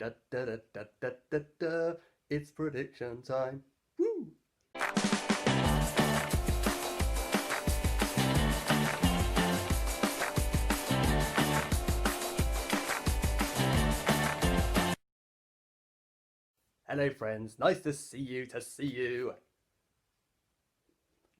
Da da da da da da da. It's prediction time. Woo! Hello, friends. Nice to see you.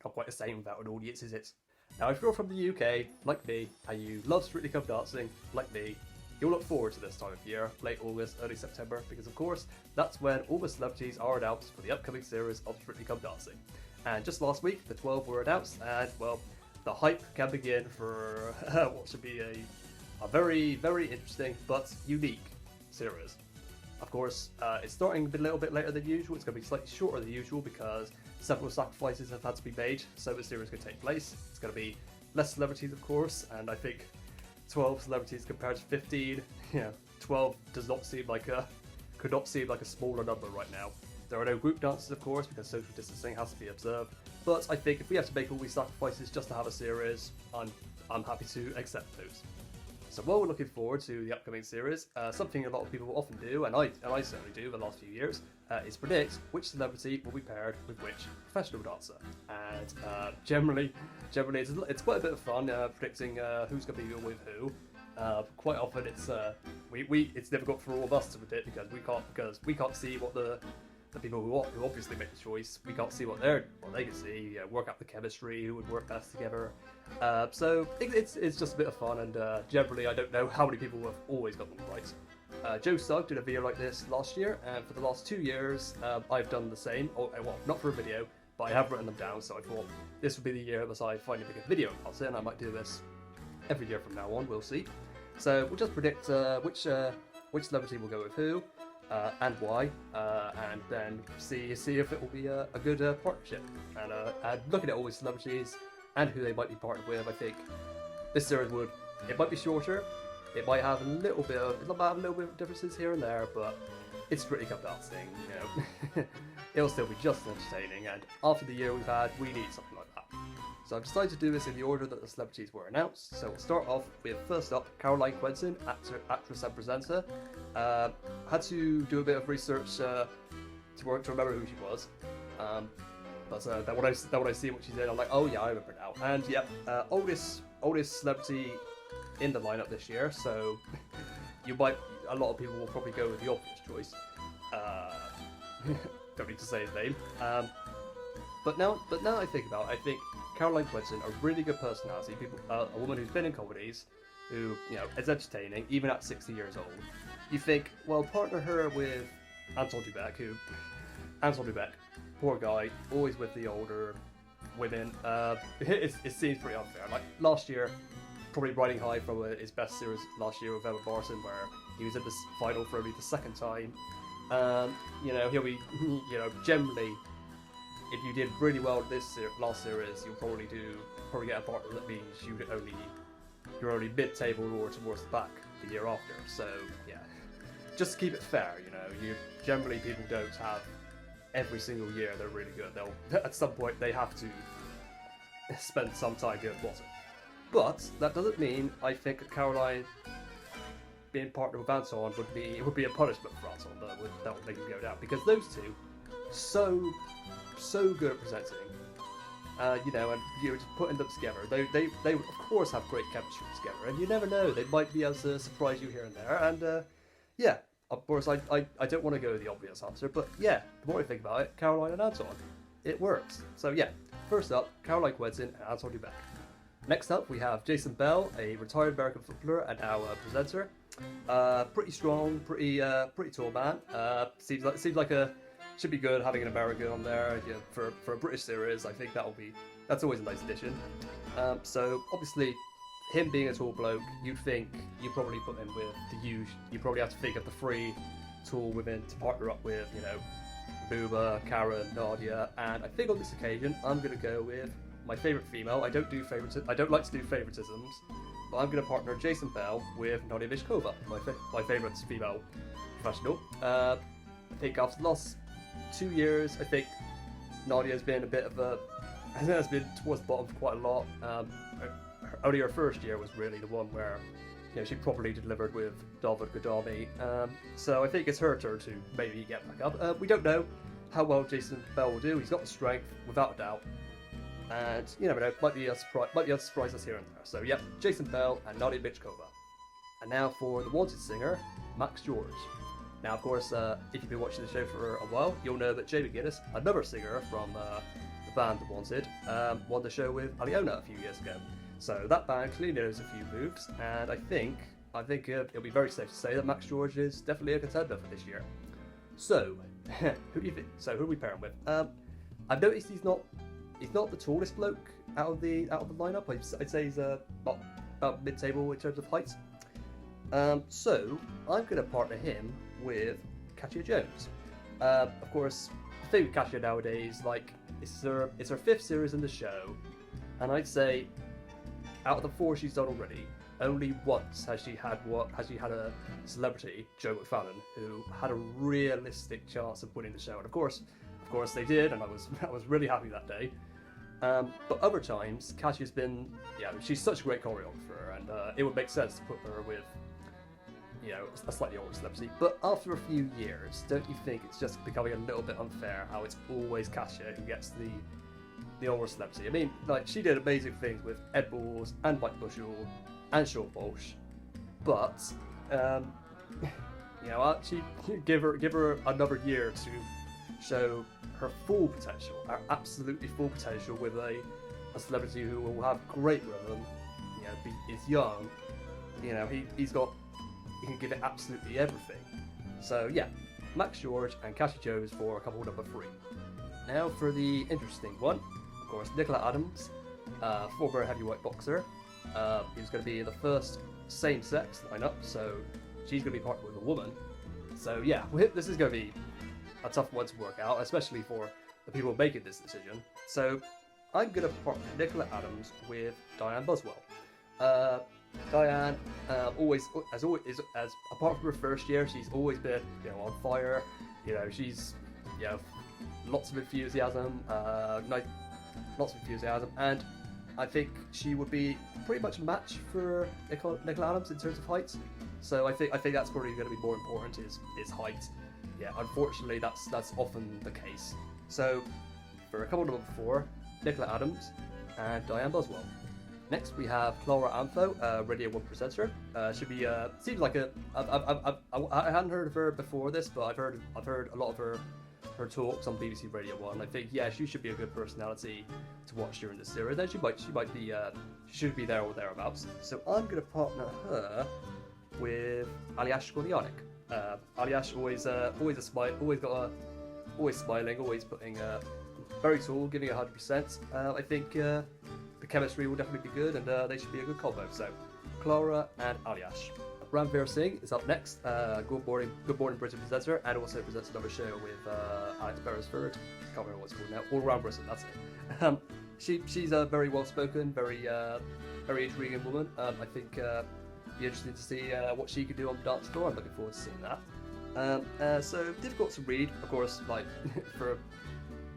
Not quite the same without an audience, is it? Now, if you're from the UK, like me, and you love Strictly Come Dancing, like me, you'll look forward to this time of year, late August, early September, because of course, that's when all the celebrities are announced for the upcoming series of Strictly Come Dancing. And just last week, the 12 were announced, and well, the hype can begin for what should be a very, very interesting but unique series. Of course, it's starting a little bit later than usual. It's going to be slightly shorter than usual because several sacrifices have had to be made, so the series can take place. It's going to be less celebrities, of course, and I think 12 celebrities compared to 15, 12 does not seem like could not seem like a smaller number right now. There are no group dances, of course, because social distancing has to be observed. But I think if we have to make all these sacrifices just to have a series, I'm happy to accept those. So while we're looking forward to the upcoming series, something a lot of people often do, and I certainly do the last few years, is predict which celebrity will be paired with which professional dancer. And generally it's quite a bit of fun predicting who's going to be with who. Quite often it's difficult for all of us to predict because we can't see what the people who obviously make the choice, we can't see what they can see, work out the chemistry, who would work best together. So it's just a bit of fun, and generally I don't know how many people have always got them right. Joe Sugg did a video like this last year, and for the last 2 years I've done the same. Well, not for a video, but I have written them down, so I thought this would be the year that I finally make a video about it, and I might do this every year from now on, we'll see. So we'll just predict which celebrity will go with who, and why, and then see if it will be a good partnership. And looking at all these celebrities and who they might be partnered with, I think this series it might be shorter, it might have a little bit of differences here and there, but it's Strictly Come Dancing, it'll still be just as entertaining, and after the year we've had, we need something like that. So I've decided to do this in the order that the celebrities were announced. So we'll start off with, first up, Caroline Quentin, actress and presenter. Had to do a bit of research to remember who she was. But then when I see what she's in, I'm like, oh yeah, I remember now. And yep, oldest celebrity in the lineup this year. So a lot of people will probably go with the obvious choice. Don't need to say his name. But now I think about it, I think Caroline Quentin, a really good personality, a woman who's been in comedies, who is entertaining even at 60 years old. You think, well, partner her with Anton Dubek, poor guy, always with the older women. It seems pretty unfair. Like last year, probably riding high from his best series last year with Emma Barton, where he was in the final for only the second time. He'll be, generally, if you did really well this last series, you'll probably get a partner that means you're only mid-table or towards the back the year after. So yeah, just to keep it fair, generally people don't have every single year they're really good. They'll at some point they have to spend some time doing the bottom. But that doesn't mean I think Caroline being partnered with Anton would be a punishment for Anton that would make him go down, because those two so good at presenting, and you're just putting them together. They of course have great chemistry together, and you never know, they might be able to surprise you here and there. And yeah, of course I don't want to go with the obvious answer, but yeah, the more I think about it, Caroline and Anton, it works. So yeah, first up, Caroline Quentin and Anton Dubek. Next up, we have Jason Bell, a retired American footballer and now a presenter. Pretty strong, pretty tall man. Seems like should be good having an American on there for a British series. I think that's always a nice addition. So obviously, him being a tall bloke, you'd probably put him with you probably have to think of the 3 tall women to partner up with, Booba, Karen, Nadia, and I think on this occasion I'm gonna go with my favourite female. I don't like to do favoritisms, but I'm gonna partner Jason Bell with Nadia Vishkova, my favourite female professional. I think after the last 2 years, I think Nadia's been has been towards the bottom for quite a lot. Only her first year was really the one where she properly delivered with David Godami. So I think it's her turn to maybe get back up. We don't know how well Jason Bell will do. He's got the strength, without a doubt. And you never know, might be a surprise us here and there. So yep, Jason Bell and Nadia Bichkova. And now for the Wanted singer, Max George. Now, of course, if you've been watching the show for a while, you'll know that Jay McGuinness, another singer from the band The Wanted, won the show with Aliona a few years ago. So that band clearly knows a few moves, and I think it'll be very safe to say that Max George is definitely a contender for this year. So, who do you think? So who are we pairing with? I've noticed he's not the tallest bloke out of the lineup. I'd say he's about mid-table in terms of height. So I'm going to partner him with Katya Jones. Of course, the thing with Katya nowadays, like it's her 5th series in the show, and I'd say out of the 4 she's done already, only once has she had a celebrity, Joe McFallon, who had a realistic chance of winning the show. And of course they did, and I was really happy that day. But other times, Katya's been, she's such a great choreographer, and it would make sense to put her with, a slightly older celebrity. But after a few years, don't you think it's just becoming a little bit unfair how it's always Katya who gets the older celebrity? I mean, like, she did amazing things with Ed Balls and Mike Bushell and Sean Walsh, but she give her another year to show her full potential, her absolutely full potential, with a celebrity who will have great rhythm. Is young. He can give it absolutely everything. So yeah, Max George and Katya Jones for couple number 3. Now for the interesting one, of course, Nicola Adams, former heavyweight boxer. He's going to be in the first same-sex lineup, so she's going to be partnered with a woman. So yeah, this is going to be a tough one to work out, especially for the people making this decision. So I'm going to partner Nicola Adams with Diane Buswell. Diane, apart from her first year, she's always been, on fire. She's, lots of enthusiasm, and I think she would be pretty much a match for Nicola Adams in terms of height. So I think that's probably going to be more important is height. Yeah, unfortunately, that's often the case. So for a couple number 4, Nicola Adams and Diane Buswell. Next we have Clara Amfo, Radio 1 presenter. Should be seems like I hadn't heard of her before this, but I've heard a lot of her talks on BBC Radio 1. I think she should be a good personality to watch during this series. And she should be there or thereabouts. So I'm going to partner her with Aliash Gordianik. Aliash always smiling, always putting very tall, giving 100%. I think the chemistry will definitely be good, and they should be a good combo. So Clara and Aliash. Ranveer Singh is up next. Good Morning Britain presenter, and also presents another show with Alex Beresford. Can't remember what it's called now. All Around Britain, that's it. She's a very well spoken, very intriguing woman. I think be interesting to see what she could do on the dance floor. I'm looking forward to seeing that. So difficult to read, of course. Like for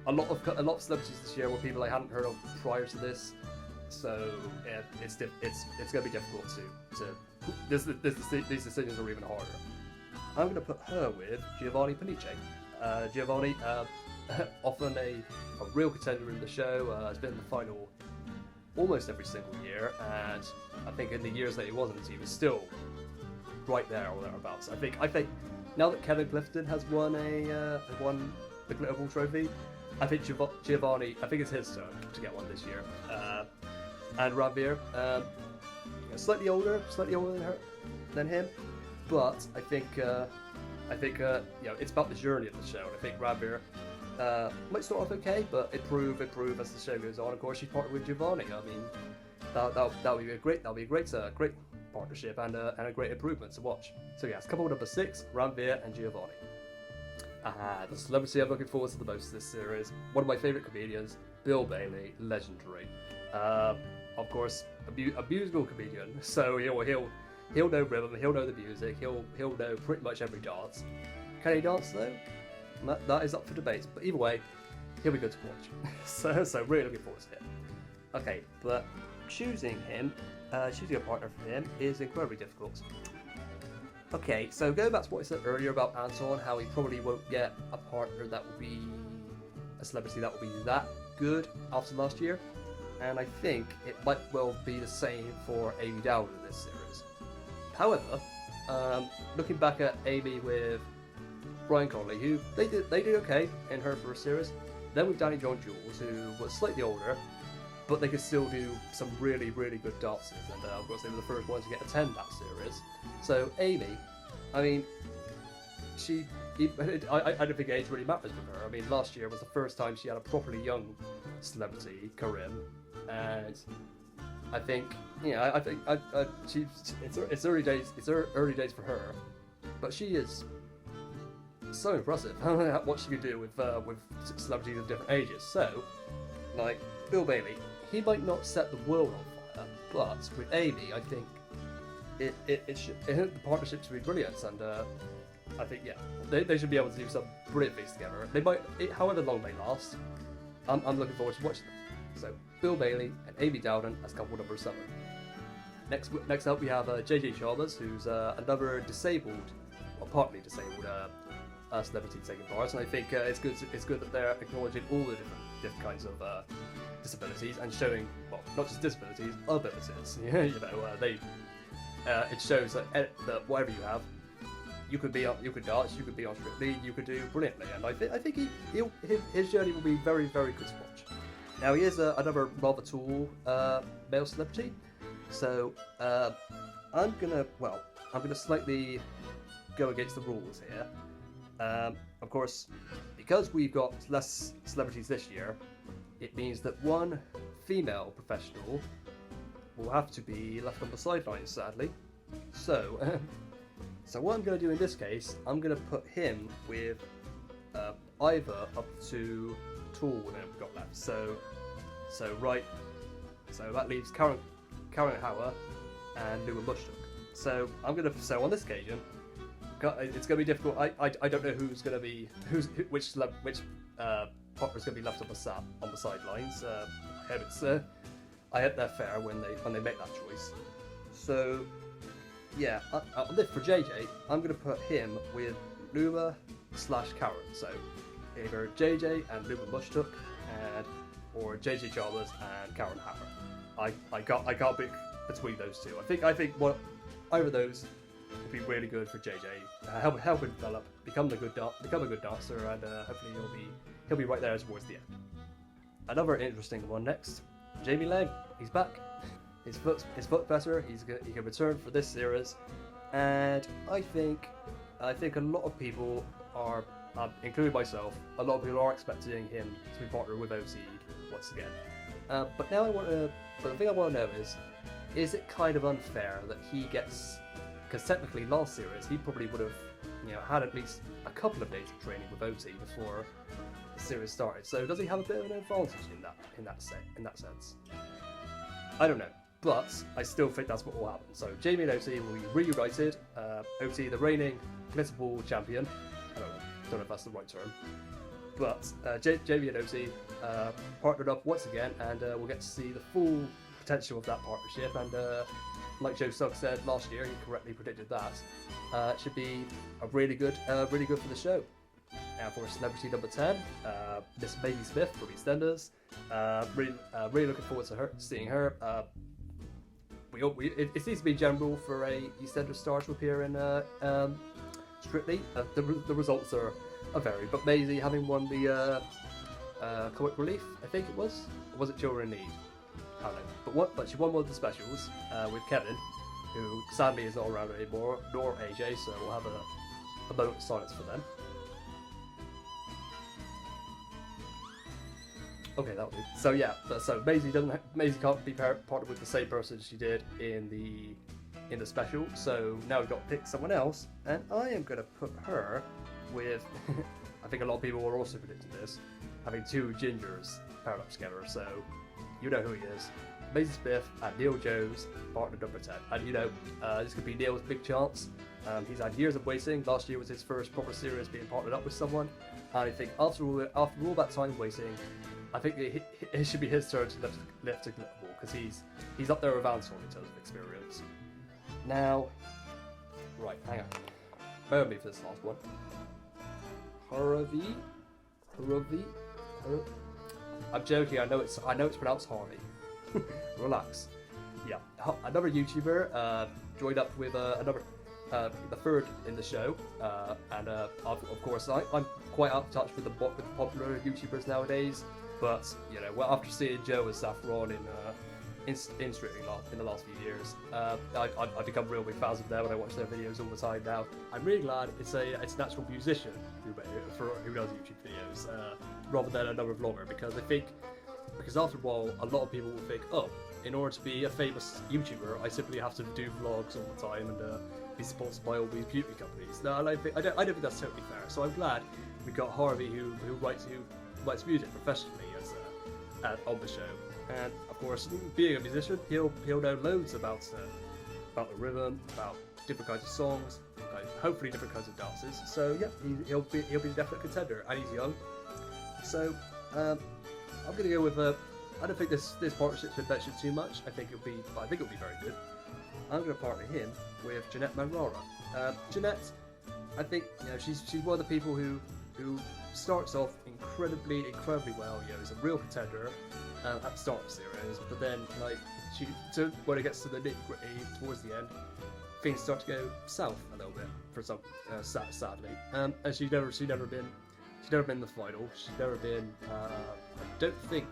a lot of celebrities this year were people I hadn't heard of prior to this. So yeah, it's going to be difficult to these decisions are even harder. I'm going to put her with Giovanni Panice. Giovanni, often a real contender in the show, has been in the final almost every single year, and I think in the years that he wasn't, he was still right there or thereabouts. I think now that Kevin Clifton has won the Glitter Ball trophy, I think Giovanni, I think it's his turn to get one this year. And Ranveer, slightly older than him, but I think it's about the journey of the show. And I think Ranveer might start off okay, but improve as the show goes on. Of course, she's partnered with Giovanni. I mean, that'll be a great partnership and a great improvement to watch. So yes, couple number 6, Ranveer and Giovanni. The celebrity I'm looking forward to the most this series, one of my favourite comedians, Bill Bailey, legendary. Of course, a musical comedian, so he'll know rhythm, he'll know the music, he'll know pretty much every dance. Can he dance though? That is up for debate. But either way, he'll be good to watch. so really looking forward to it. Okay, but choosing a partner for him is incredibly difficult. Okay, so going back to what I said earlier about Anton, how he probably won't get a partner that will be a celebrity that will be that good after last year, and I think it might well be the same for Amy Dowd in this series. However, looking back at Amy with Brian Conley, who they did okay in her first series, then with Danny John Jules, who was slightly older, but they could still do some really, really good dances, and of course they were the first ones to get a 10 that series. So Amy, I mean, I don't think age really matters with her. I mean, last year was the first time she had a properly young celebrity, Karim, and I think, it's early days. It's early days for her, but she is so impressive what she can do with celebrities of different ages. So, like Bill Bailey, he might not set the world on fire, but with Amy, I think the partnership should be brilliant, and I think they should be able to do some brilliant things together. They might, however long they last. I'm looking forward to watching them. So Bill Bailey and Amy Dowden as couple number 7. Next up we have JJ Chalmers, who's another disabled, or partly disabled celebrity taking part, and I think it's good that they're acknowledging all the different kinds of disabilities and showing, well, not just disabilities, abilities. It shows that whatever you have, you could dance, you could be on Strictly, you could do brilliantly, and I think his journey will be very, very good to watch. Now he is another rather tall male celebrity, so I'm gonna slightly go against the rules here. Of course, because we've got less celebrities this year, it means that one female professional will have to be left on the sidelines, sadly. So, so what I'm going to do in this case, I'm going to put him with either up to tall women we've got left. So that leaves Karen Hauer and Lua Mushtuk. So on this occasion, it's going to be difficult. I don't know who's going to be which partner's going to be left on the sidelines. I hope they're fair when they make that choice. So yeah, for JJ, I'm going to put him with Lua/Karen. So either JJ and Lua Mushtuk, or JJ Chalmers and Karen Hauer. I can't pick between those two. I think either of those would be really good for JJ. Help him develop, become a good dancer, and hopefully he'll be right there towards the end. Another interesting one next. Jamie Lang, he's back. His foot better. He can return for this series, and I think a lot of people are, including myself, a lot of people are expecting him to be partnered with OT once again. But the thing I want to know is it kind of unfair that he gets? Because technically, last series he probably would have, had at least a couple of days of training with OT before the series started. So does he have a bit of an advantage in that sense? I don't know, but I still think that's what will happen. So Jamie and OT will be reunited. OT, the reigning Mr. champion. I don't know if that's the right term, but Jamie and OT partnered up once again, and we'll get to see the full potential of that partnership. And like Joe Sugg said last year, he correctly predicted that. It should be really good for the show. Now for celebrity number 10, Miss Maisie Smith from EastEnders. Really looking forward to seeing her. It seems to be general for a EastEnders star to appear in Strictly. The results are varied, but Maisie having won the Comic Relief, I think it was, or was it Children in Need? I don't know. But she won one of the specials with Kevin, who sadly is not around anymore, nor AJ, so we'll have a moment of silence for them. Okay, that'll do. So yeah, so Maisie can't be partnered with the same person she did in the special. So now we've got to pick someone else, and I am going to put her with. I think a lot of people were also predicting this, having two gingers paired up together. So you know who he is. Maisie Smith and Neil Jones, partner number 10. And this could be Neil's big chance. He's had years of waiting. Last year was his first proper series being partnered up with someone. And I think after all that time waiting, I think it should be his turn to lift a glitter ball, because he's up there with Anton in terms of experience. Now, right, hang on. Bear with me for this last one. Harvey. I'm joking. I know it's pronounced Harvey. Relax. Yeah, another YouTuber joined up with another the third in the show, and of course I'm quite out of touch with the popular YouTubers nowadays. But you know, well, after seeing Joe and Saffron in streaming in the last few years, I've become real big fans of them, and I watch their videos all the time now. I'm really glad it's an actual musician who does YouTube videos rather than another vlogger, because after a while a lot of people will think, oh, in order to be a famous YouTuber, I simply have to do vlogs all the time and be sponsored by all these beauty companies. No, I don't think that's totally fair. So I'm glad we got Harvey who writes music professionally on the show. And of course, being a musician, he'll know loads about the rhythm, about different kinds of songs, hopefully different kinds of dances. So yeah, he'll be a definite contender, and he's young. So I'm gonna go with I don't think this partnership should mention too much. I think it'll be very good. I'm gonna partner him with Jeanette Manrara. Jeanette, I think she's one of the people who starts off incredibly well. Is a real contender at the start of the series, but then when it gets to the nitty-gritty towards the end, things start to go south a little bit for some sadly. And she's never been in the final. She's never been I don't think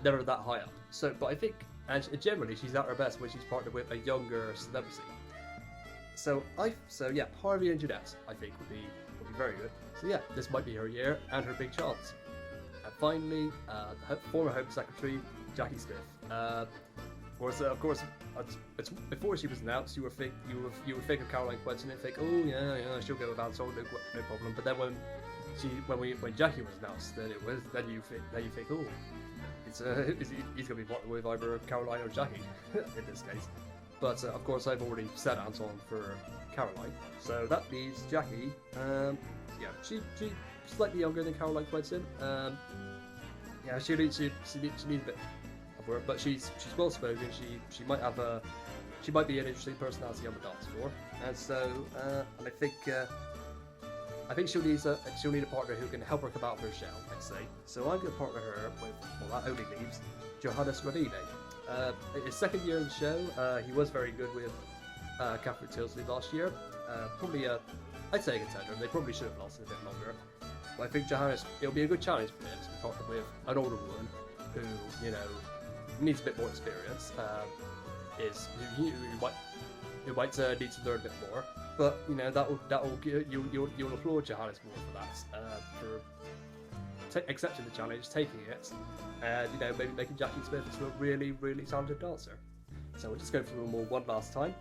never that high up. So, but I think, and generally she's at her best when she's partnered with a younger celebrity. So yeah, Harvey and Jeanette I think would be very good. So yeah, this might be her year and her big chance. And finally, former Home Secretary Jackie Smith. Of course, before she was announced, you would think of Caroline Quentin and think, oh yeah, she'll go with Anton, no problem. But then when Jackie was announced, then you think, oh, he's going to be partnered with either Caroline or Jackie in this case. But of course, I've already said Anton for Caroline, so that leaves Jackie. Yeah, she's slightly younger than Caroline Quentin. Yeah, she needs a bit of work, but she's well spoken. She might be an interesting personality on the dance floor, and so and I think she'll need a partner who can help her come out of her shell, let's say. So I'm going to partner her with, that only leaves Johannes Radine. His second year in the show, he was very good with Catherine Tilsley last year. Probably I'd say a contender. They probably should have lasted a bit longer. But I think Johannes, it'll be a good challenge for him to be partnered with an older woman who, needs a bit more experience. Who might need to learn a bit more. But you'll applaud Johannes more for that, for accepting the challenge, taking it, and maybe making Jackie Smith into a really, really talented dancer. So we'll just go through them all one last time.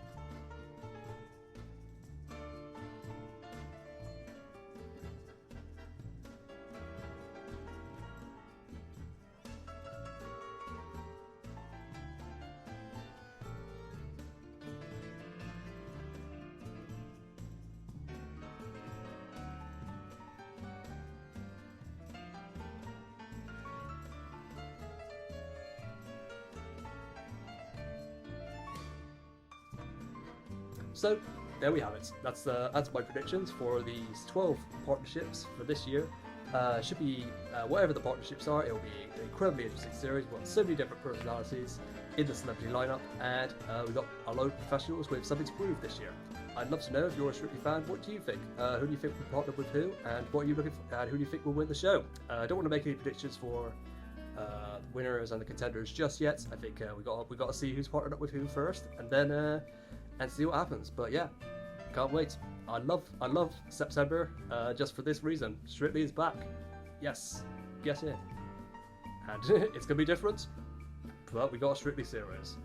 So there we have it. That's my predictions for these 12 partnerships for this year. Should be whatever the partnerships are, it'll be an incredibly interesting series. We've got so many different personalities in the celebrity lineup, and we've got a lot of professionals with something to prove this year. I'd love to know if you're a Strictly fan. What do you think? Who do you think will partner with who, and what are you looking for? And who do you think will win the show? I don't want to make any predictions for winners and the contenders just yet. I think we got to see who's partnered up with who first, and then and see what happens. But yeah, can't wait. I love September just for this reason. Strictly is back. Yes, get in. And it's gonna be different, but we got a Strictly series.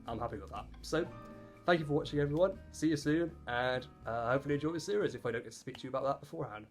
I'm happy with that. So thank you for watching, everyone. See you soon, and hopefully enjoy the series if I don't get to speak to you about that beforehand.